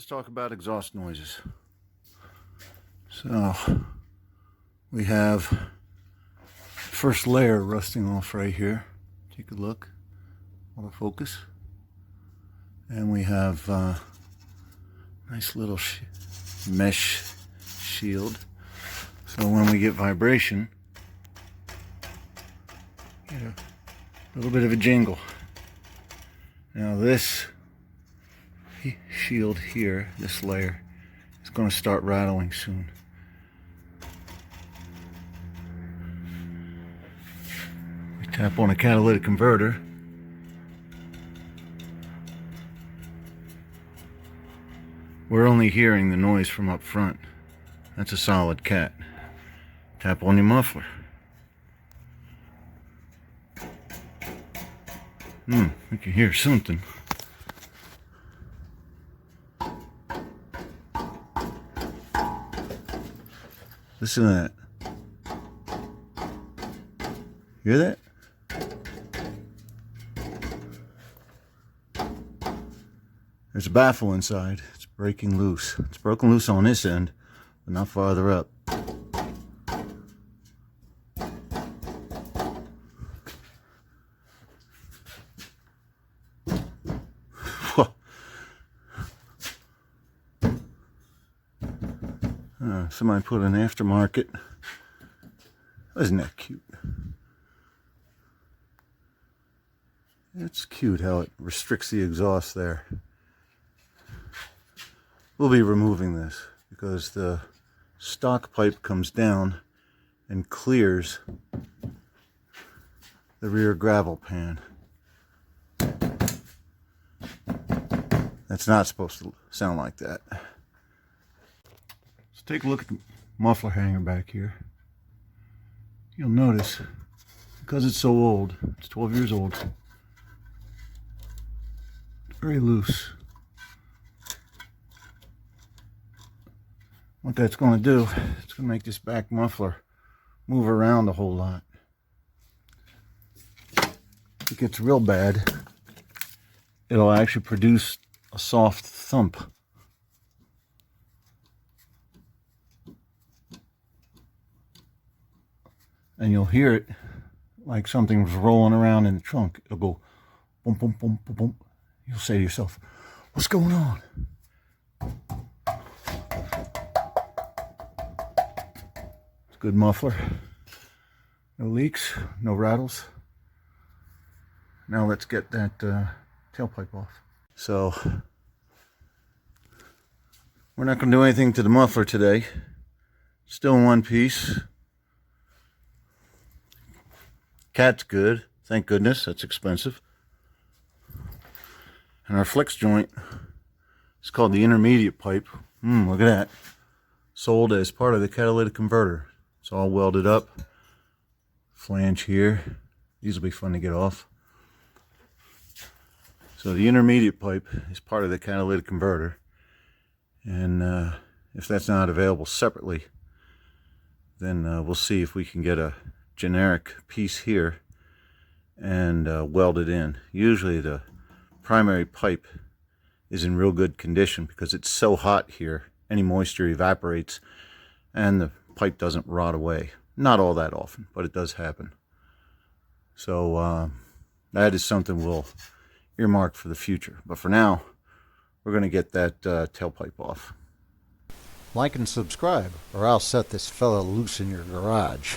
Let's talk about exhaust noises. So we have first layer rusting off right here. Take a look. Autofocus. And we have nice little mesh shield. So when we get vibration, get a little bit of a jingle. Now this shield here, this layer, is going to start rattling soon. We tap on a catalytic converter. We're only hearing the noise from up front. That's a solid cat. Tap on your muffler. We can hear something. Listen to that. Hear that? There's a baffle inside. It's breaking loose. It's broken loose on this end, but not farther up. Somebody put an aftermarket. Isn't that cute? It's cute how it restricts the exhaust there. We'll be removing this because the stock pipe comes down and clears the rear gravel pan. That's not supposed to sound like that. Take a look at the muffler hanger back here. You'll notice, because it's so old, it's 12 years old, it's very loose. What that's going to do, it's going to make this back muffler move around a whole lot. If it gets real bad, it'll actually produce a soft thump. And you'll hear it like something's rolling around in the trunk. It'll go boom, boom, boom, boom, boom. You'll say to yourself, what's going on? It's a good muffler. No leaks, no rattles. Now let's get that tailpipe off. So, we're not going to do anything to the muffler today. Still in one piece. Cat's good, thank goodness, that's expensive. And our flex joint is called the intermediate pipe. Look at that. Sold as part of the catalytic converter. It's all welded up. Flange here. These will be fun to get off. So the intermediate pipe is part of the catalytic converter. And if that's not available separately, then we'll see if we can get a generic piece here and weld it in. Usually the primary pipe is in real good condition because it's so hot here, any moisture evaporates and the pipe doesn't rot away. Not all that often, but it does happen. So that is something we'll earmark for the future. But for now, we're going to get that tailpipe off. Like and subscribe, or I'll set this fella loose in your garage.